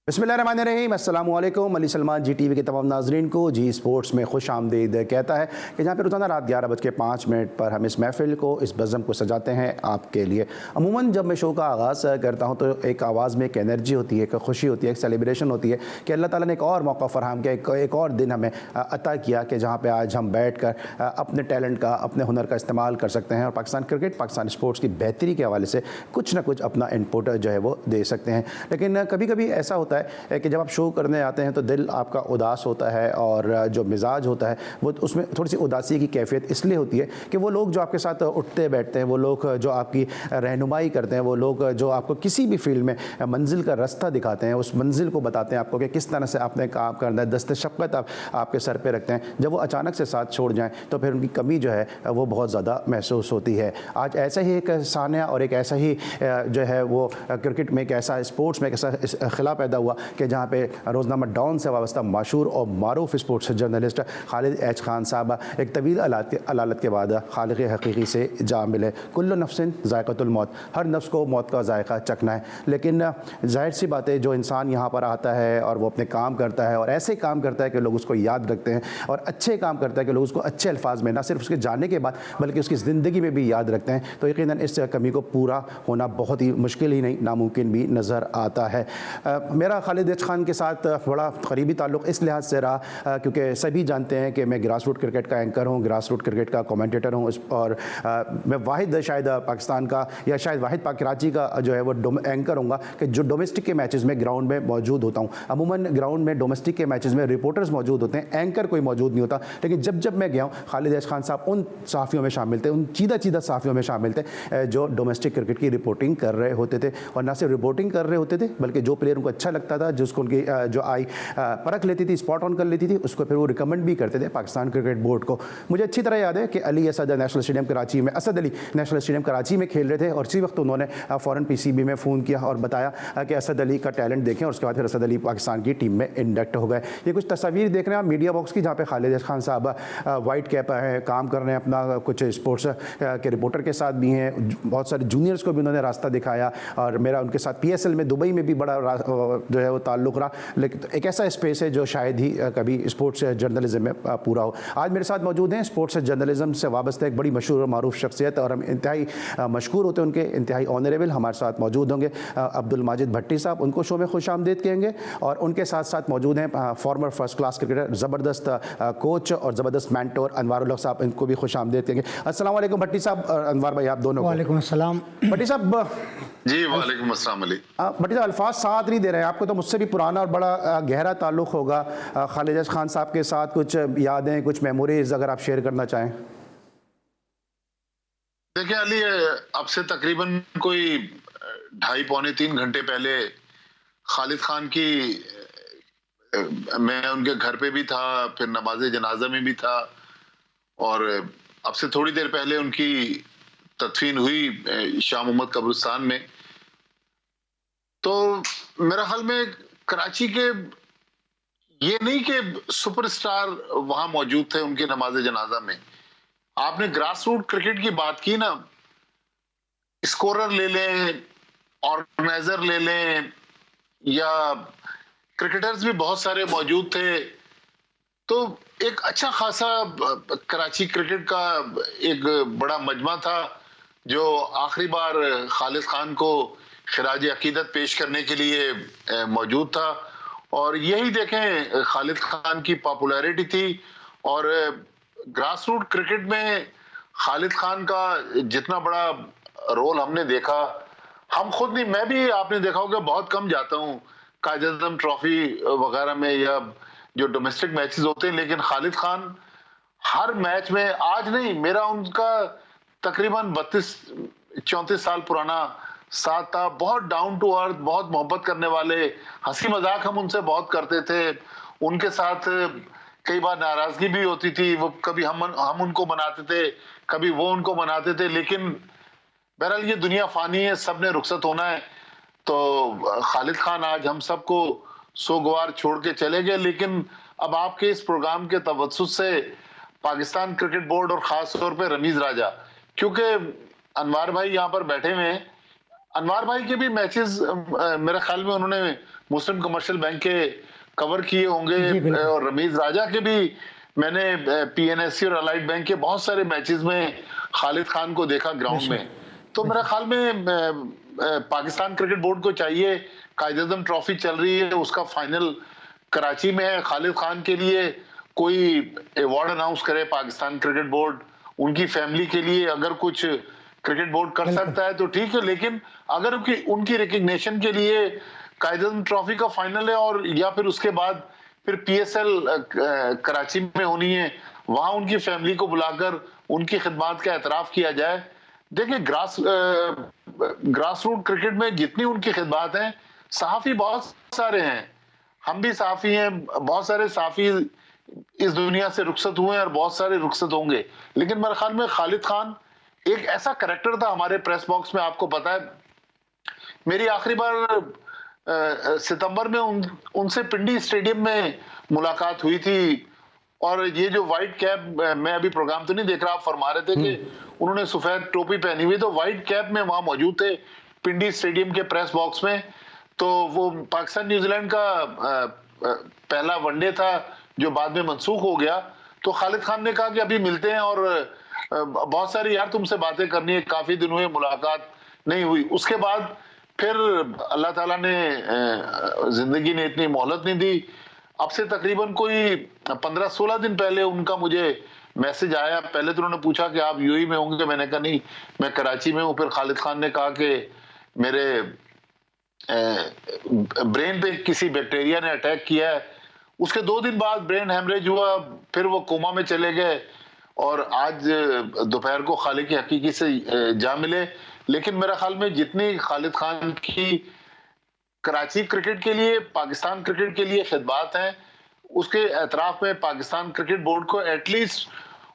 बिस्मिल्लाहिर्रहमानिर्रहीम, अस्सलाम वालेकुम। अली सलमान जी टीवी के तमाम नाजरीन को जी स्पोर्ट्स में खुश आमदीद कहता है कि जहाँ पर रोज़ाना रात 11:05 पर हम इस महफ़िल को, इस बज़म को सजाते हैं आपके लिए। अमूमन जब मैं शो का आगाज़ करता हूँ तो एक आवाज़ में एक एनर्जी होती है, एक खुशी होती है, एक सेलिब्रेशन होती है कि अल्लाह ताला ने एक और मौका फ़राहम किया, एक और दिन हमें अता किया कि जहाँ पर आज हम बैठ कर अपने टैलेंट का, अपने हुनर का इस्तेमाल कर सकते हैं और पाकिस्तान क्रिकेट, पाकिस्तान स्पोर्ट्स की बेहतरी के हवाले से कुछ ना कुछ अपना इनपुट जो है वो दे सकते हैं। लेकिन कभी कभी ऐसा होता है कि जब आप शो करने आते हैं तो दिल आपका उदास होता है और जो मिजाज होता है वो उसमें थोड़ी सी उदासी की कैफियत इसलिए होती है कि वो लोग जो आपके साथ उठते बैठते हैं, वो लोग जो आपकी रहनुमाई करते हैं, वो लोग जो आपको किसी भी फील्ड में मंजिल का रास्ता दिखाते हैं, उस मंजिल को बताते हैं आपको कि किस तरह से आपने काम करना है, दस्ते शफ़क़त आपके सर पे रखते हैं। जब वो अचानक से साथ छोड़ जाएँ तो फिर उनकी कमी जो है वो बहुत ज़्यादा महसूस होती है। आज ऐसा ही एक सानिया और एक ऐसा ही जो है वो क्रिकेट में एक ऐसा, स्पोर्ट्स में एक ऐसा खिला पैदा हुआ कि जहाँ पे रोज़नामा डॉन से वाबस्ता मशहूर और मारूफ sports journalist Khalid H Khan साहब एक तवील अलालत के बाद खालिक हकीकी से जा मिले। कुल्लु नफ्सिन ज़ायक़तुल मौत, हर नफ्स को मौत का जायका चखना है। लेकिन जाहिर सी बात है, जो इंसान यहाँ पर आता है और वो अपने काम करता है और ऐसे काम करता है कि लोग उसको याद रखते हैं और अच्छे काम करता है कि लोग उसको अच्छे अल्फाज में, ना सिर्फ उसके जाने के बाद बल्कि उसकी ज़िंदगी में भी याद रखते हैं, तो यकीनन इस कमी को पूरा होना बहुत ही मुश्किल ही नहीं, नामुमकिन भी नज़र आता है। मेरा खालिद एच खान के साथ बड़ा करीबी ताल्लुक़ इस लिहाज से रहा क्योंकि सभी जानते हैं कि मैं ग्रास रूट क्रिकेट का एंकर हूँ, ग्रास रूट क्रिकेट का कमेंटेटर हूँ और मैं वाहिद शायद पाकिस्तान का या शायद वाहिद कराची का जो है वो एंकर हूँगा कि जो डोमेस्टिक के मैचेस में ग्राउंड में मौजूद होता हूँ। अमूमन ग्राउंड में डोमेस्टिक के मैचेस में रिपोर्टर्स मौजूद होते हैं, एंकर कोई मौजूद नहीं होता। लेकिन जब जब मैं गया हूँ, खालिद एच खान साहब उन सहाफ़ियों में शामिल थे, उन चीदा सहाफ़ियों में शामिल थे जो डोमेस्टिक क्रिकेट की रिपोर्टिंग कर रहे होते थे और ना सिर्फ रिपोर्टिंग कर रहे होते थे बल्कि जो प्लेयर उनको अच्छा लगता था, जिसको उनकी जो आई परख लेती थी, स्पॉट ऑन कर लेती थी, उसको फिर वो रिकमेंड भी करते थे पाकिस्तान क्रिकेट बोर्ड को। मुझे अच्छी तरह याद है कि अली असद नेशनल स्टेडियम कराची में, असद अली नेशनल स्टेडियम कराची में खेल रहे थे और इसी वक्त उन्होंने फ़ौरन पीसीबी में फ़ोन किया और बताया कि असद अली का टैलेंट देखें और उसके बाद फिर असद अली पाकिस्तान की टीम में इंडक्ट हो गए। ये कुछ तस्वीर देख रहे हैं आप मीडिया बॉक्स की, जहाँ पे खालिद खान साहब वाइट कैप है, काम कर रहे हैं अपना, कुछ स्पोर्ट्स के रिपोर्टर के साथ भी हैं, बहुत सारे जूनियर्स को भी उन्होंने रास्ता दिखाया और मेरा उनके साथ PSL में दुबई में भी बड़ा जो है वो ताल्लुक़ रहा। लेकिन एक ऐसा स्पेस है जो शायद ही कभी स्पोर्ट्स जर्नलिज्म में पूरा हो। आज मेरे साथ मौजूद हैं स्पोर्ट्स जर्नलिज्म से वाबस्ता एक बड़ी मशहूर और मारूफ शख्सियत और हम इंतहाई मशकूर होते हैं उनके, इंतहाई ऑनरेबल। हमारे साथ मौजूद होंगे अब्दुल माजिद भट्टी साहब, उनको शो में खुश आमदीद कहेंगे और उनके साथ साथ मौजूद हैं फॉर्मर फर्स्ट क्लास क्रिकेटर, ज़बरदस्त कोच और ज़बरदस्त मेंटोर अनवारुल हक साहब, इनको भी खुश आमदीद कहेंगे। अस्सलाम वालेकुम भट्टी साहब और अनवार भाई, आप दोनों। वालेकुम अस्सलाम भट्टी साहब। जी वालेकुम अस्सलाम अली। भट्टी साहब, अल्फाज साथ नहीं दे रहे हैं, आपको तो मुझसे भी पुराना और बड़ा गहरा ताल्लुक़ होगा खालिद एच खान साहब के साथ, कुछ यादें, कुछ मेमोरीज अगर आप शेयर करना चाहें। देखिए अली, अब से तकरीबन कोई 2.5-3 घंटे पहले खालिद खान की मैं उनके घर पे भी था, फिर नमाज जनाजा में भी था और अब से थोड़ी देर पहले उनकी तदफीन हुई शाह मोहम्मद कब्रिस्तान में। तो मेरा ख्याल में कराची के ये नहीं कि सुपरस्टार वहां मौजूद थे उनके नमाज जनाजा में। आपने ग्रास रूट क्रिकेट की बात की ना, स्कोरर ले लें, ऑर्गेनाइजर ले लें या क्रिकेटर्स भी बहुत सारे मौजूद थे। तो एक अच्छा खासा कराची क्रिकेट का एक बड़ा मजमा था जो आखिरी बार खालिद खान को खिराज अकीदत पेश करने के लिए मौजूद था। और यही देखें, खालिद खान की पॉपुलैरिटी थी और ग्रास रूट क्रिकेट में खालिद खान का जितना बड़ा रोल हमने देखा, हम खुद नहीं, मैं भी आपने देखा होगा बहुत कम जाता हूँ कायद-ए-आज़म ट्रॉफी वगैरह में या जो डोमेस्टिक मैचेस होते हैं, लेकिन खालिद खान हर मैच में, आज नहीं, मेरा उनका तकरीबन 32-34 साल पुराना साथ था। बहुत डाउन टू अर्थ, बहुत मोहब्बत करने वाले, हंसी मजाक हम उनसे बहुत करते थे। उनके साथ कई बार नाराजगी भी होती थी, वो कभी हम उनको मनाते थे, कभी वो उनको मनाते थे, लेकिन बहरहाल ये दुनिया फानी है, सब ने रुखसत होना है। तो खालिद खान आज हम सबको सोगवार छोड़ के चले गए, लेकिन अब आपके इस प्रोग्राम के तवज्जुह से पाकिस्तान क्रिकेट बोर्ड और खास तौर पे रमीज राजा, क्योंकि अनवार भाई यहाँ पर बैठे हुए हैं, अनवार भाई के भी मैचेस मेरे ख्याल में उन्होंने मुस्लिम कमर्शियल बैंक के कवर किए होंगे, और रमीज राजा के भी मैंने पीएनएससी और अलाइड बैंक के बहुत सारे मैचेस में खालिद खान को देखा ग्राउंड में। तो मेरे ख्याल में पाकिस्तान क्रिकेट बोर्ड को चाहिए, कायद-ए-आज़म ट्रॉफी चल रही है, उसका फाइनल कराची में है, खालिद खान के लिए कोई अवार्ड अनाउंस करे पाकिस्तान क्रिकेट बोर्ड, उनकी फैमिली के लिए अगर कुछ क्रिकेट बोर्ड कर सकता है तो ठीक है, लेकिन अगर उनकी रिकग्निशन के लिए कायद-ए-आज़म ट्रॉफी का फाइनल है और या फिर उसके बाद फिर पीएसएल कराची में होनी है, वहां उनकी फैमिली को बुलाकर उनकी खिदमात का एतराफ किया जाए। देखिए ग्रास रूट क्रिकेट में जितनी उनकी खिदमात हैं, सहाफी बहुत सारे हैं, हम भी सहाफी हैं, बहुत सारे सहाफी इस दुनिया से रुखसत हुए और बहुत सारे रुखसत होंगे, लेकिन मेरे ख्याल में खालिद खान एक ऐसा कैरेक्टर था हमारे प्रेस बॉक्स में। आपको पता है मेरी आखिरी बार सितंबर में उनसे पिंडी स्टेडियम में मुलाकात हुई थी, और ये जो व्हाइट कैप, मैं अभी प्रोग्राम तो नहीं देख रहा, आप फरमा रहे थे कि उन्होंने सफेद टोपी पहनी हुई, तो व्हाइट कैप में वहां मौजूद थे पिंडी स्टेडियम के प्रेस बॉक्स में। तो वो पाकिस्तान न्यूजीलैंड का पहला वनडे था जो बाद में मनसूख हो गया। तो खालिद खान ने कहा कि अभी मिलते हैं और बहुत सारी यार तुमसे बातें करनी है, काफी दिन हुए मुलाकात नहीं हुई। उसके बाद फिर अल्लाह ताला ने जिंदगी ने इतनी मोहलत नहीं दी। अब से तकरीबन कोई 15-16 दिन पहले उनका मुझे मैसेज आया। पहले तो उन्होंने पूछा कि आप यूएई में होंगे, मैंने कहा नहीं मैं कराची में हूँ। फिर खालिद खान ने कहा कि मेरे ब्रेन पे किसी बैक्टीरिया ने अटैक किया है। उसके 2 दिन बाद ब्रेन हेमरेज हुआ, फिर वो कोमा में चले गए और आज दोपहर को खालिद की हकीकी से जा मिले। लेकिन मेरा ख्याल में जितनी खालिद खान की कराची क्रिकेट के लिए, पाकिस्तान क्रिकेट के लिए खिदमात हैं, उसके एतराफ में पाकिस्तान क्रिकेट बोर्ड को एटलीस्ट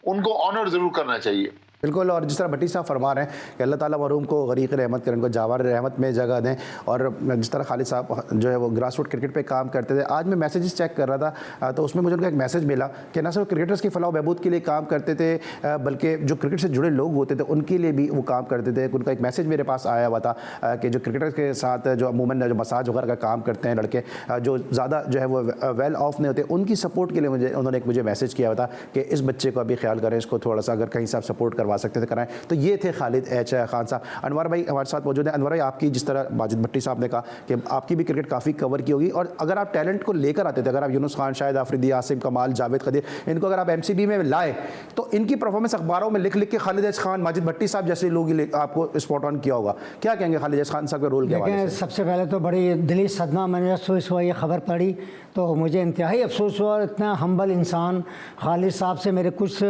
उनको ऑनर जरूर करना चाहिए। बिल्कुल, और जिस तरह भट्टी साहब फरमा रहे हैं कि अल्लाह ताला मरहूम को गरीक रहमत करें, उनको जावार रहमत में जगह दें, और जिस तरह खालिद साहब जो है वो ग्रास रूट क्रिकेट पे काम करते थे। आज मैं मैसेजेस चेक कर रहा था तो उसमें मुझे उनका एक मैसेज मिला कि न सिर्फ क्रिकेटर्स की फलाह बहबूद के लिए काम करते थे, बल्कि जो क्रिकेट से जुड़े लोग होते थे उनके लिए भी वो काम करते थे। उनका एक मैसेज मेरे पास आया हुआ था कि जो क्रिकेटर्स के साथ जो अमूमन जो मसाज वगैरह का काम करते हैं लड़के, जो ज़्यादा जो है वो वेल ऑफ नहीं होते, उनकी सपोर्ट के लिए उन्होंने मुझे मैसेज किया हुआ था कि इस बच्चे को अभी ख्याल करें, इसको थोड़ा सा अगर कहीं से आप सपोर्ट करवा सकते थे कराएं। तो ये थे खालिद खान साहब। अनवर भाई हमारे साथ मौजूद हैं। अनवर भाई, आपकी जिस तरह माजिद भट्टी साहब ने कहा कि आपकी भी क्रिकेट काफ़ी कवर की होगी, और अगर आप टैलेंट को लेकर आते थे, अगर आप यूनुस खान, शाहिद आफरीदी, आसिम कमाल, जावेद खदीर, इनको अगर आप एमसीबी में लाए तो इनकी परफॉर्मेंस अखबारों में लिख लिख के खालिद खान, माजिद भट्टी साहब जैसे लोग आपको स्पॉट ऑन किया होगा। क्या कहेंगे खालिद खान साहब के रोल के बारे में? सबसे पहले तो बड़ी दिली सदमा, मैंने अफसोस हुआ ये खबर पढ़ी तो मुझे इंतहाई अफसोस हुआ। इतना हम्बल इंसान खालिद साहब से मेरे कुछ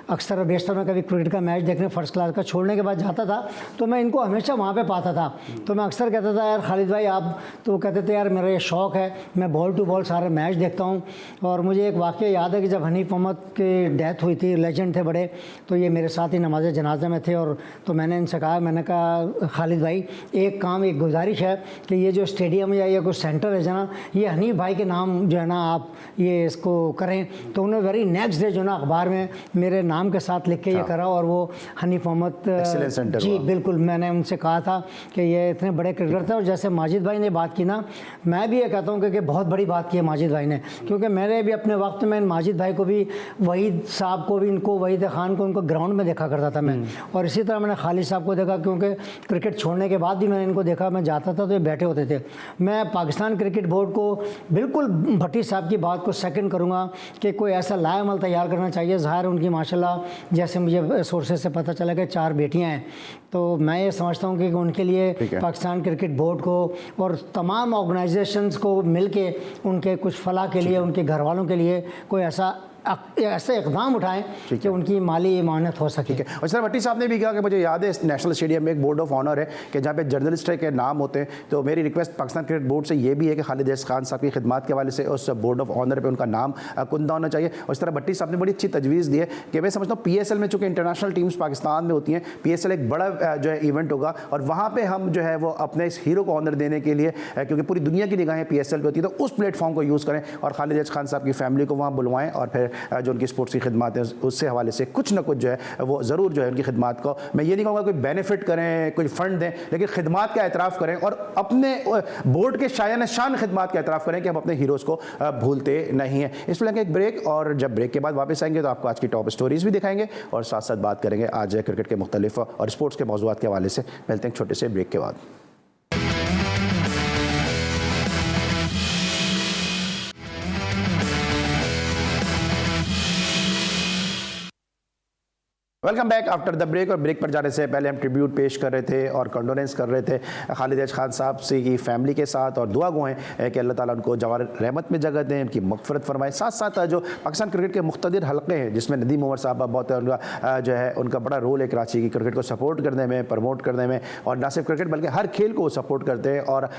अक्सर बेशतर में कभी क्रिकेट का मैच देखने फर्स्ट क्लास का छोड़ने के बाद जाता था तो मैं इनको हमेशा वहाँ पे पाता था। तो मैं अक्सर कहता था यार खालिद भाई आप, तो वो कहते थे यार मेरा ये शौक़ है, मैं बॉल टू बॉल सारे मैच देखता हूँ। और मुझे एक वाक़या याद है कि जब हनीफ मोहम्मद की डेथ हुई थी, लेजेंड थे बड़े, तो ये मेरे साथ ही नमाज जनाजा में थे, और तो मैंने इनसे कहा, मैंने कहा खालिद भाई एक काम, एक गुजारिश है कि ये जो स्टेडियम या ये कुछ सेंटर है जना, ये हनीफ भाई के नाम जो है ना आप ये इसको करें। तो उन्होंने वेरी नेक्स्ट डे जो ना अखबार में मेरे नाम के साथ लिख के ये करा, और वो हनीफ मोहम्मद जी बिल्कुल, मैंने उनसे कहा था कि ये इतने बड़े क्रिकेटर थे। और जैसे माजिद भाई ने बात की ना, मैं भी ये कहता हूँ कि बहुत बड़ी बात की है माजिद भाई ने, क्योंकि मैंने भी अपने वक्त में माजिद भाई को भी, वहीद साहब को भी, इनको वहीद खान को उनको ग्राउंड में देखा करता था मैं, और इसी तरह मैंने खालिद साहब को देखा, क्योंकि क्रिकेट छोड़ने के बाद भी मैंने इनको देखा, मैं जाता था तो ये बैठे होते थे। मैं पाकिस्तान क्रिकेट बोर्ड को बिल्कुल भट्टी साहब की बात को सेकंड करूंगा कि कोई ऐसा लाएमल तैयार करना चाहिए। ज़ाहिर उनकी माशाल्लाह जैसे मुझे सोर्सेज से पता चला कि 4 बेटियां हैं, तो मैं ये समझता हूं कि उनके लिए पाकिस्तान क्रिकेट बोर्ड को और तमाम ऑर्गेनाइजेशंस को मिलके उनके कुछ फलाह के लिए, उनके घर वालों के लिए कोई ऐसे इकदाम उठाएं कि उनकी माली इमानत हो सके। और सर भट्टी साहब ने भी कहा कि मुझे याद है नेशनल स्टेडियम में एक बोर्ड ऑफ ऑनर है कि जहाँ पे जर्नलिस्ट के नाम होते हैं, तो मेरी रिक्वेस्ट पाकिस्तान क्रिकेट बोर्ड से ये भी है कि खालिद खान साहब की खिदमत के हवाले से उस बोर्ड ऑफ ऑनर पे उनका नाम कुंदा होना चाहिए। और इस तरह भट्टी साहब ने बड़ी अच्छी तजवीज़ दी है कि मैं समझता हूँ PSL में चूँकि इंटरनेशनल टीम्स पाकिस्तान में होती हैं, PSL एक बड़ा जो है इवेंट होगा, और वहाँ पर हम जो है वो अपने इस हीरो को ऑनर देने के लिए, क्योंकि पूरी दुनिया की निगाहें PSL पर होती है, तो उस प्लेटफॉर्म को यूज़ करें और खालिद खान साहब की फैमिली को वहाँ बुलवाएं और फिर जो उनकी स्पोर्ट्स की खिदमत है उससे हवाले से कुछ ना कुछ जो है वो ज़रूर जो है उनकी खिदमत को, मैं ये नहीं कहूँगा कोई बेनिफिट करें, कोई फ़ंड दें, लेकिन खिदमत का एतराफ़ करें और अपने बोर्ड के शायान शान खिदमत का एतराफ़ करें कि हम अपने हीरोज़ को भूलते नहीं हैं। इस पर एक ब्रेक, और जब ब्रेक के बाद वापस आएंगे तो आपको आज की टॉप स्टोरीज़ भी दिखाएंगे और साथ साथ बात करेंगे आज क्रिकेट के मुख्तलिफ और स्पोर्ट्स के मौज़ूआत के हवाले से। मिलते हैं छोटे से ब्रेक के बाद। Welcome back after the break. और ब्रेक पर जाने से पहले हम ट्रिब्यूट पेश कर रहे थे और कंडोलेंस कर रहे थे खालिद अहद खान साहब से की फैमिली के साथ, और दुआ गो हैं कि अल्लाह ताला उनको जवार रहमत में जगह दें, उनकी मग़फ़िरत फरमाएं। साथ साथ जो पाकिस्तान क्रिकेट के मुख्तलिर हल्के हैं जिसमें नदीम उमर साहब बहुत उनका जो है उनका बड़ा रोल है कराची की क्रिकेट को सपोर्ट करने में, प्रमोट करने में, और ना सिर्फ क्रिकेट बल्कि हर खेल को वो सपोर्ट करते हैं और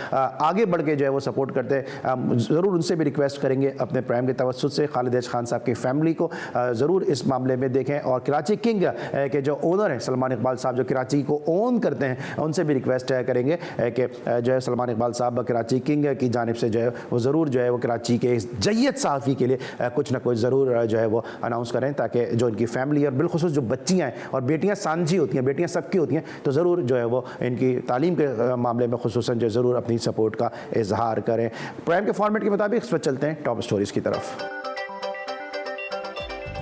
आगे बढ़ के जो है वो सपोर्ट करते हैं। ज़रूर उनसे भी रिक्वेस्ट करेंगे अपने प्राइम के तवस्सुत से खालिद अहद खान साहब की फैमिली को ज़रूर इस मामले में देखें, और कराची किंग के जो ओनर हैं सलमान इकबाल साहब जो कराची को ओन करते हैं उनसे भी रिक्वेस्ट करेंगे कि जो है सलमान इकबाल साहब कराची किंग की जानिब से जो है वो ज़रूर जो है वो कराची के इस जय्यद सहाफ़ी के लिए कुछ ना कुछ ज़रूर जो है वो अनाउंस करें, ताकि जो उनकी फैमिली और बिलखुसूस जो बच्चियाँ हैं, और बेटियाँ सांझी होती हैं, बेटियाँ सबकी होती हैं, तो ज़रूर जो है वो इनकी तालीम के मामले में खुसूसन जो ज़रूर अपनी सपोर्ट का इजहार करें। प्राइम के फॉर्मेट के मुताबिक इस पर चलते हैं टॉप स्टोरीज़ की तरफ।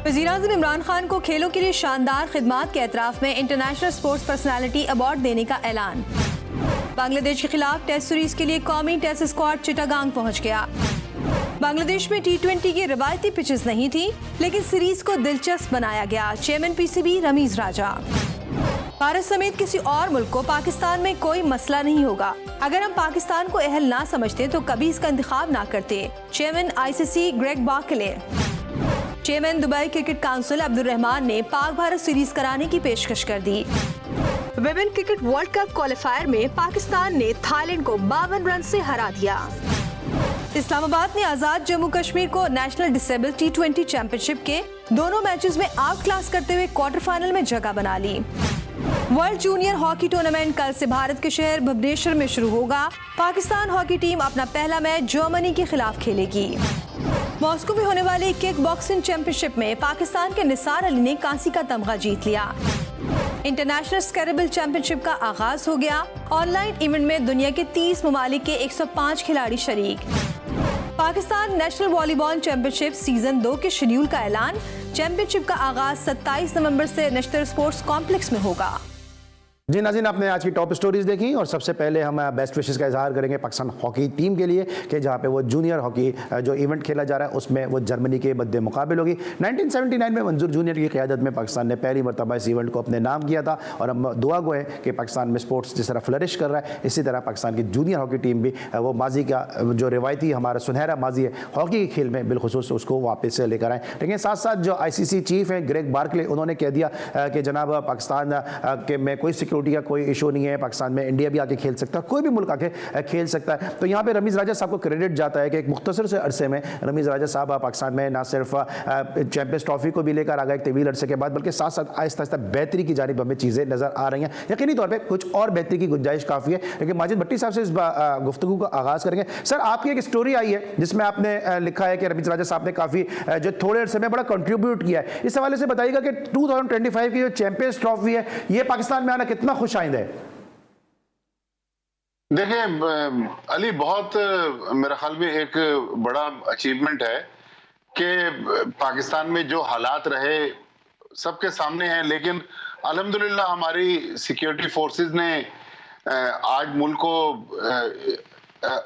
वज़ीर-ए-आज़म इमरान खान को खेलों के लिए शानदार खिदमात के एतराफ़ में इंटरनेशनल स्पोर्ट्स पर्सनालिटी अवार्ड देने का ऐलान। बांग्लादेश के खिलाफ टेस्ट सीरीज के लिए कौमी टेस्ट स्क्वाड चिटागांग पहुंच गया। बांग्लादेश में T20 की रिवायती पिचेस नहीं थी, लेकिन सीरीज को दिलचस्प बनाया गया। चेयरमैन PCB रमीज राजा। भारत समेत किसी और मुल्क को पाकिस्तान में कोई मसला नहीं होगा। अगर हम पाकिस्तान को अहल ना समझते तो कभी इसका इंतखाब ना करते। Chairman ICC Greg Barclay. Chairman Dubai cricket council Abdul Rahman ने पाक भारत सीरीज कराने की पेशकश कर दी। Women cricket world cup qualifier में पाकिस्तान ने थाईलैंड को 52 रन से हरा दिया। इस्लामाबाद ने आजाद जम्मू कश्मीर को नेशनल डिसेबल T20 चैंपियनशिप के दोनों मैचेस में आउट क्लास करते हुए क्वार्टर फाइनल में जगह बना ली। वर्ल्ड जूनियर हॉकी टूर्नामेंट कल से भारत के शहर भुवनेश्वर में शुरू होगा। पाकिस्तान हॉकी टीम अपना पहला मैच जर्मनी के खिलाफ खेलेगी। मॉस्को में होने वाली किक बॉक्सिंग चैंपियनशिप में पाकिस्तान के निसार अली ने कांसी का तमगा जीत लिया। इंटरनेशनल स्केरेबल चैंपियनशिप का आगाज हो गया। ऑनलाइन इवेंट में दुनिया के 30 ममालिक के 105 खिलाड़ी शरीक। Pakistan national volleyball championship season 2 के शेड्यूल का ऐलान। चैंपियनशिप का आगाज 27 नवंबर से नश्तर स्पोर्ट्स कॉम्प्लेक्स में होगा। जी नाज़रीन, आपने आज की टॉप स्टोरीज़ देखी, और सबसे पहले हम बेस्ट विशेस का इजहार करेंगे पाकिस्तान हॉकी टीम के लिए कि जहां पे वो जूनियर हॉकी जो इवेंट खेला जा रहा है उसमें वो जर्मनी के मद्दे मुकाबिल होगी। 1979 में मंजूर जूनियर की क़यादत में पाकिस्तान ने पहली मरतबा इस इवेंट को अपने नाम किया था, और हम दुआ गो हैं कि पाकिस्तान में स्पोर्ट्स जिस तरह फ्लरिश कर रहा है इसी तरह पाकिस्तान की जूनियर हॉकी टीम भी वो माजी का जो रिवायती हमारा सुनहरा माजी है हॉकी के खेल में बिलखुसूस उसको वापस से लेकर आएँ। लेकिन साथ साथ जो ICC चीफ हैं ग्रेग बार्कले, उन्होंने कह दिया कि जनाब पाकिस्तान के में कोई सिक्योरिटी का कोई इशू नहीं है, पाकिस्तान में इंडिया भी आके खेल सकता है, कोई भी मुल्क आके खेल सकता है। तो यहाँ पे रमीज़ राजा साहब को क्रेडिट जाता है कि एक मुख्तसर से अरसे में रमीज़ राजा साहब पाकिस्तान में ना सिर्फ चैंपियंस ट्रॉफी को भी लेकर आ गए एक तवील अरसे के बाद, बल्कि साथ साथ आहिस्ता आहिस्ता बेहतरी की जानिब हमें चीज़ें नज़र आ रही हैं। यकीनी तौर पर कुछ और बेहतरी की गुंजाइश काफ़ी है, लेकिन माजिद भट्टी साहब से इस गुफ्तगू का आगाज़ करेंगे। सर, आपकी एक स्टोरी आई है जिसमें आपने लिखा है कि रमीज़ राजा साहब ने काफ़ी जो थोड़े अरसे में बड़ा कंट्रीब्यूट किया है। इस हवाले से बताइएगा कि 2025 की जो चैंपियंस ट्रॉफी है ये पाकिस्तान में आना कितना खुशाइंद है? देखिए अली, बहुत मेरा ख्याल में एक बड़ा अचीवमेंट है कि पाकिस्तान में जो हालात रहे सबके सामने हैं, लेकिन अल्हम्दुलिल्लाह हमारी सिक्योरिटी फोर्सेस ने आज मुल्क को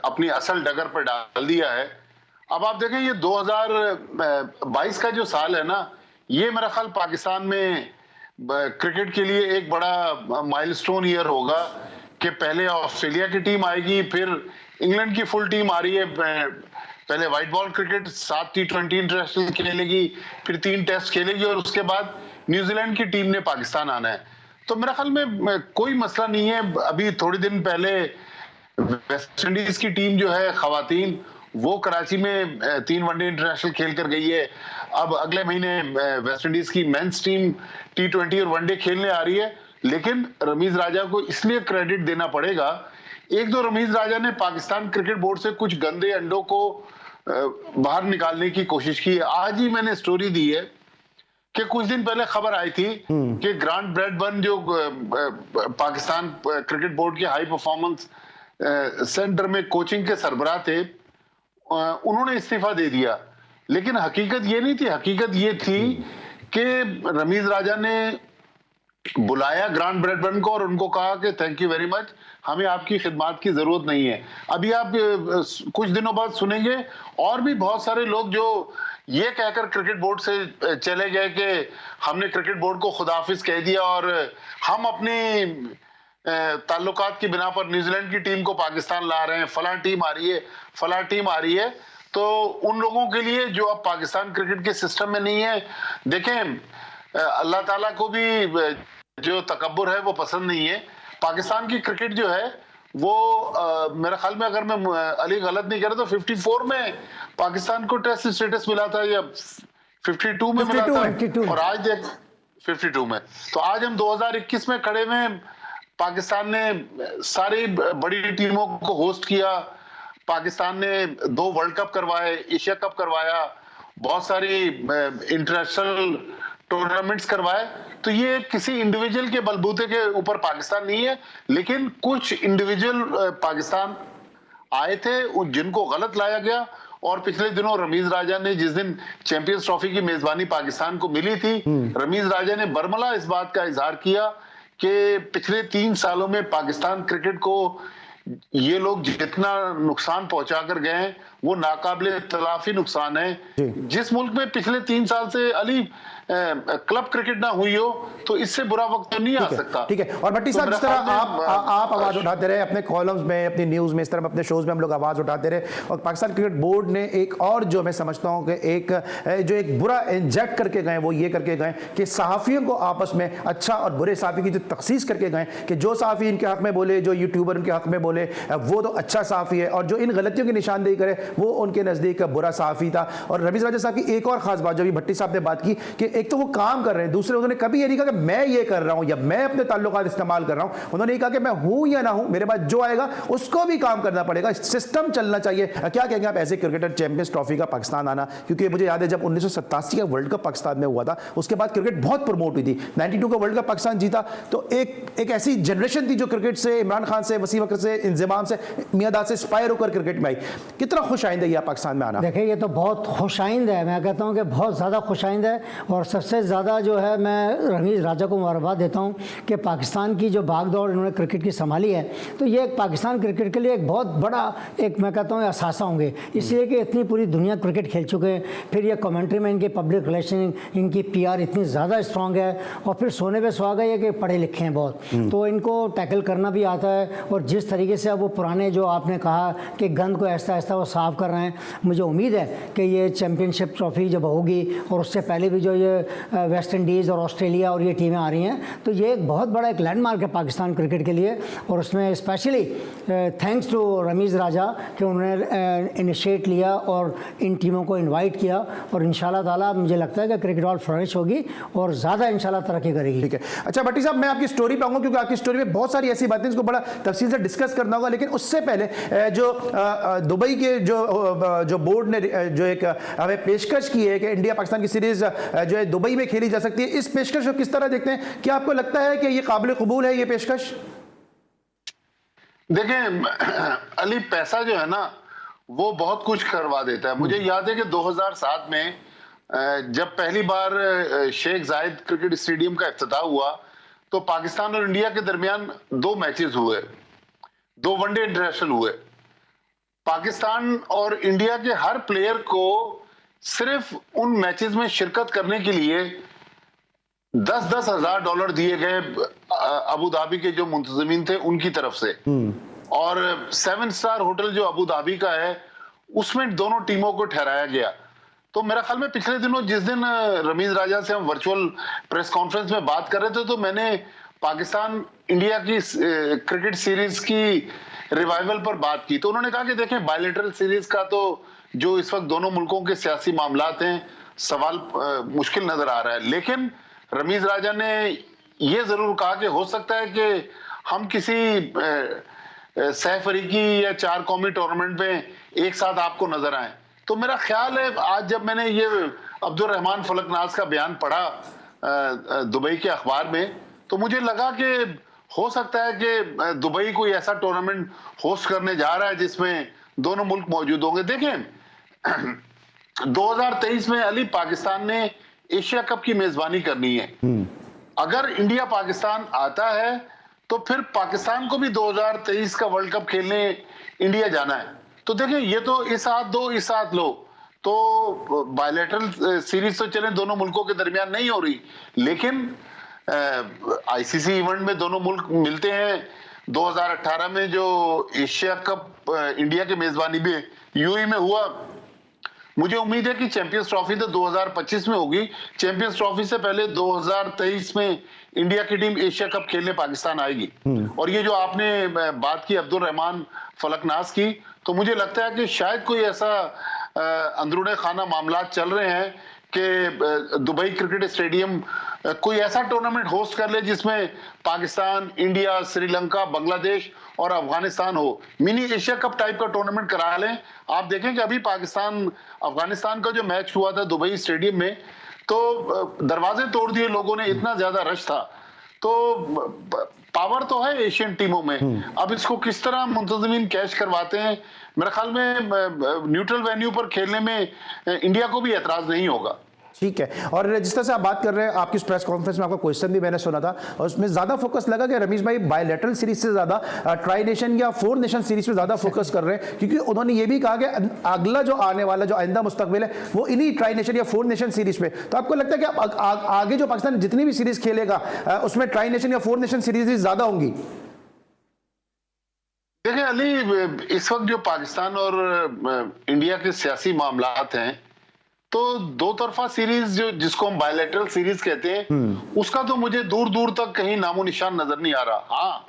अपनी असल डगर पर डाल दिया है। अब आप देखें ये 2022 का जो साल है ना, ये मेरा ख्याल पाकिस्तान में क्रिकेट के लिए एक बड़ा माइलस्टोन ईयर होगा कि पहले ऑस्ट्रेलिया की टीम आएगी, फिर इंग्लैंड की फुल टीम आ रही है। पहले white ball cricket 7 T20 international खेलेगी, फिर 3 टेस्ट खेलेगी, और उसके बाद न्यूजीलैंड की टीम ने पाकिस्तान आना है। तो मेरे ख्याल में कोई मसला नहीं है। अभी थोड़े दिन पहले वेस्ट इंडीज की टीम जो है खवातीन, वो कराची में 3 वनडे इंटरनेशनल खेल कर गई है। अब अगले महीने वेस्ट इंडीज की मेंस टीम T20 और वनडे खेलने आ रही है। लेकिन रमीज राजा को इसलिए क्रेडिट देना पड़ेगा, एक दो रमीज राजा ने पाकिस्तान क्रिकेट बोर्ड से कुछ गंदे अंडों को बाहर निकालने की कोशिश की। आज ही मैंने स्टोरी दी है कि कुछ दिन पहले खबर आई थी कि ग्रांट ब्रैडबर्न जो पाकिस्तान क्रिकेट बोर्ड के हाई परफॉर्मेंस सेंटर में कोचिंग के सरबराह थे, उन्होंने इस्तीफा दे दिया। लेकिन हकीकत ये नहीं थी, हकीकत ये थी कि रमीज राजा ने बुलाया ग्रांट ब्रैडबर्न को और उनको कहा कि थैंक यू वेरी मच, हमें आपकी खिदमत की जरूरत नहीं है। अभी आप कुछ दिनों बाद सुनेंगे और भी बहुत सारे लोग जो ये कहकर क्रिकेट बोर्ड से चले गए कि हमने क्रिकेट बोर्ड को खुदाफिज कह दिया और हम अपनी ताल्लुकात की बिना पर न्यूजीलैंड की टीम को पाकिस्तान ला रहे हैं, फलां टीम आ रही है, फलां टीम आ रही है। तो उन लोगों के लिए जो अब पाकिस्तान क्रिकेट के सिस्टम में नहीं है, देखें अल्लाह ताला को भी जो तकब्बुर है वो पसंद नहीं है। पाकिस्तान की क्रिकेट जो है वो मेरे ख्याल में, अगर मैं अली गलत नहीं कर रहा तो 54 में पाकिस्तान को टेस्ट स्टेटस मिला था या 52 में मिला था, 52 और आज देख 52 में। तो आज हम 2021 में खड़े में, पाकिस्तान ने सारी बड़ी टीमों को होस्ट किया, पाकिस्तान ने 2 वर्ल्ड कप करवाए, एशिया कप करवाया, बहुत सारी इंटरनेशनल टूर्नामेंट्स करवाए। तो ये किसी इंडिविजुअल के बलबूते के ऊपर पाकिस्तान नहीं है, लेकिन कुछ इंडिविजुअल पाकिस्तान आए थे जिनको गलत लाया गया। और पिछले दिनों रमीज राजा ने, जिस दिन चैंपियंस ट्रॉफी की मेजबानी पाकिस्तान को मिली थी, रमीज राजा ने बरमला इस बात का इजहार किया कि पिछले 3 सालों में पाकिस्तान क्रिकेट को ये लोग जितना नुकसान पहुंचा कर गए हैं वो नाकाबिले तलाफी नुकसान है। जिस मुल्क में पिछले 3 साल से अली क्लब क्रिकेट ना हुई हो तो इससे बुरा वक्त तो नहीं आ सकता। ठीक है। और भट्टी साहब, जिस तरह आप आवाज उठाते रहे अपने कॉलम्स में, अपनी न्यूज में, इस तरह अपने शोज में हम लोग आवाज उठाते रहे, और पाकिस्तान क्रिकेट बोर्ड ने एक और जो मैं समझता हूं कि एक बुरा इंजेक्ट करके गए, वो ये करके गए कि सहाफियों को आपस में अच्छा और बुरे सहाफी की जो तखसीस करके गए कि जो सहाफी इनके हक में बोले, जो यूट्यूबर इनके हक में बोले, वो तो अच्छा सहाफी है, और जो इन गलतियों की निशानदेही करे वो उनके नजदीक बुरा सहाफी था। और रमीज राजा साहब की एक और खास बात जो भी भट्टी साहब ने बात की कि एक तो वो काम कर रहे हैं, दूसरे उन्होंने कभी ये नहीं कहा कि मैं ये कर रहा हूं या मैं अपने ताल्लुकात इस्तेमाल कर रहा हूं, उन्होंने ये कहा कि मैं हूं या ना हूं, मेरे पास जो आएगा उसको भी काम करना पड़ेगा, सिस्टम चलना चाहिए। क्या कहेंगे आप ऐसे क्रिकेटर, चैंपियंस ट्रॉफी का पाकिस्तान आना? क्योंकि मुझे याद है जब 1987 का वर्ल्ड कप पाकिस्तान में हुआ था, उसके बाद क्रिकेट बहुत प्रमोट हुई थी। 92 का वर्ल्ड कप पाकिस्तान जीता तो एक ऐसी जनरेशन थी जो क्रिकेट से, इमरान खान से, वसीम अख्तर से, इंजमाम से, मियादाद से इंस्पायर होकर क्रिकेट में आई। कितना खुशाइंद है ये पाकिस्तान में आना? देखिए, ये तो बहुत खुशाइंद है, मैं कहता हूँ कि बहुत ज़्यादा खुशाइंद है। और सबसे ज़्यादा जो है मैं रमीज राजा को मुबारकबाद देता हूँ कि पाकिस्तान की जो भागदौड़ इन्होंने क्रिकेट की संभाली है, तो ये पाकिस्तान क्रिकेट के लिए एक बहुत बड़ा, एक मैं कहता हूँ असासा होंगे, इसलिए कि इतनी पूरी दुनिया क्रिकेट खेल चुके हैं। फिर ये कमेंट्री में इनके पब्लिक रिलेशन, इनकी PR इतनी ज़्यादा स्ट्रॉन्ग है, और फिर सोने पे सुहागा ये कि पढ़े लिखे हैं बहुत, तो इनको टैकल करना भी आता है। और जिस तरीके से अब वो पुराने जो आपने कहा कि गंद को ऐसा ऐसा वो साफ़ कर रहे हैं, मुझे उम्मीद है कि ये चैम्पियनशिप ट्रॉफी जब होगी, और उससे पहले भी जो ये वेस्ट इंडीज़ और ऑस्ट्रेलिया और ये टीमें आ रही हैं, तो ये एक बहुत बड़ा एक लैंडमार्क है पाकिस्तान क्रिकेट के लिए। और उसमें स्पेशली थैंक्स टू रमीज राजा कि उन्होंने इनिशिएट लिया और इन टीमों को इनवाइट किया, और इंशाल्लाह ताला मुझे लगता है कि क्रिकेट ऑल फ्लरिश होगी और ज़्यादा इंशाल्लाह तरक्की करेगी। ठीक है। अच्छा भट्टी साहब, मैं आपकी स्टोरी पे आऊँगा क्योंकि आपकी स्टोरी में बहुत सारी ऐसी बातें इसको बड़ा तफसील से डिस्कस करना होगा, लेकिन उससे पहले जो दुबई के जो बोर्ड ने जो एक हमें पेशकश की है कि इंडिया पाकिस्तान की सीरीज जो है दुबई में खेली जा सकती है, इस पेशकश को किस तरह देखते हैं? क्या आपको लगता है कि ये काबिल कबूल है ये पेशकश? देखें अली, पैसा जो है ना वो बहुत कुछ करवा देता है। मुझे याद है कि 2007 में जब पहली बार शेख जायद क्रिकेट स्टेडियम का इफ्तिताह हुआ तो पाकिस्तान और इंडिया के दरमियान 2 मैचेस हुए, 2 वनडे इंटरनेशनल हुए। पाकिस्तान और इंडिया के हर प्लेयर को सिर्फ उन मैचेस में शिरकत करने के लिए 10-10 हज़ार डॉलर दिए गए अबू धाबी के जो मुंतजमीन थे उनकी तरफ से। और 7 स्टार होटल जो अबू धाबी का है उसमें दोनों टीमों को ठहराया गया। तो मेरा ख्याल में पिछले दिनों जिस दिन रमीज राजा से हम वर्चुअल प्रेस कॉन्फ्रेंस में बात कर रहे थे तो मैंने पाकिस्तान इंडिया की क्रिकेट सीरीज की रिवाइवल पर बात की। तो उन्होंने कहा कि देखें, बायलैटरल सीरीज का तो जो इस वक्त दोनों मुल्कों के सियासी मामलात हैं, सवाल मुश्किल नजर आ रहा है। लेकिन रमीज राजा ने यह जरूर कहा कि हो सकता है कि हम किसी सह फरीकी या 4 कौमी टूर्नामेंट में एक साथ आपको नजर आए। तो मेरा ख्याल है आज जब मैंने ये अब्दुल रहमान फलकनाज का बयान पढ़ा दुबई के अखबार में, तो मुझे लगा कि हो सकता है कि दुबई कोई ऐसा टूर्नामेंट होस्ट करने जा रहा है जिसमें दोनों मुल्क मौजूद होंगे। देखें 2023 में अली पाकिस्तान ने एशिया कप की मेजबानी करनी है। अगर इंडिया पाकिस्तान आता है तो फिर पाकिस्तान को भी 2023 का वर्ल्ड कप खेलने इंडिया जाना है। तो देखिए ये तो इस हाथ दो इस हाथ लो, तो बायलैटरल सीरीज तो चले दोनों मुल्कों के दरमियान नहीं हो रही, लेकिन आईसीसी इवेंट में दोनों मुल्क मिलते हैं। 2018 में जो एशिया कप इंडिया के मेजबानी में यूएई में हुआ, मुझे उम्मीद है कि चैंपियंस ट्रॉफी तो 2025 में होगी। चैंपियंस ट्रॉफी से पहले 2023 में इंडिया की टीम एशिया कप खेलने पाकिस्तान आएगी। और ये जो आपने बात की अब्दुल रहमान फलकनाज की, तो मुझे लगता है कि शायद कोई ऐसा अंदरूने खाना मामलात चल रहे हैं कि दुबई क्रिकेट स्टेडियम कोई ऐसा टूर्नामेंट होस्ट कर ले जिसमें पाकिस्तान, इंडिया, श्रीलंका, बांग्लादेश और अफगानिस्तान हो। मिनी एशिया कप टाइप का टूर्नामेंट करा लें। आप देखें कि अभी पाकिस्तान अफगानिस्तान का जो मैच हुआ था दुबई स्टेडियम में, तो दरवाजे तोड़ दिए लोगों ने, इतना ज्यादा रश था। तो पावर तो है एशियन टीमों में, अब इसको किस तरह मुंतजमीन कैश करवाते हैं, मेरे ख्याल में न्यूट्रल वेन्यू पर खेलने में इंडिया को भी एतराज नहीं होगा। ठीक है। और जिस तरह से आप बात कर रहे हैं, आपकी प्रेस कॉन्फ्रेंस में आपका क्वेश्चन भी मैंने सुना था और उसमें ज्यादा फोकस लगा कि रमीज भाई बायलैटरल सीरीज से ज्यादा ट्राई नेशन या फोर नेशन सीरीज पे ज्यादा फोकस कर रहे हैं, क्योंकि उन्होंने ये भी कहा कि अगला जो आने वाला जो आइंदा मुस्तकबिल है वो इन्हीं ट्राई नेशन या फोर नेशन सीरीज पे। तो आपको लगता है कि आगे जो पाकिस्तान जितनी भी सीरीज खेलेगा उसमें ट्राई नेशन या फोर नेशन सीरीज ज्यादा होंगी? देखिए अली, इस वक्त जो पाकिस्तान और इंडिया के सियासी मामलात हैं, तो दो तरफा सीरीज जो जिसको हम बायलैटरल सीरीज कहते हैं, उसका तो मुझे दूर दूर तक कहीं नामो निशान नजर नहीं आ रहा। हाँ,